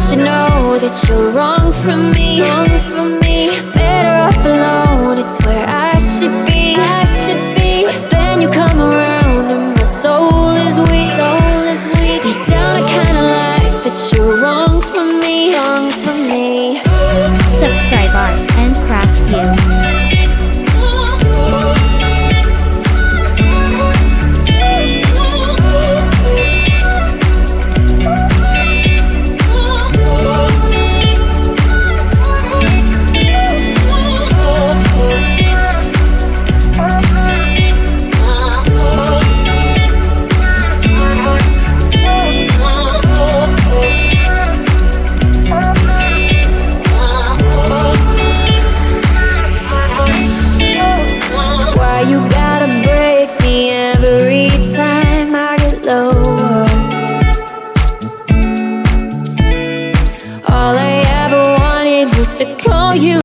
should know that you're wrong for me, wrong for me. Better off alone, it's where I should be, I should be. But then you come around and my soul is weak, soul is weak. Deep down I kinda like that you're wrong for me, wrong for me. Subscribe Art and Craft View. Every time I get low, all I ever wanted was to call you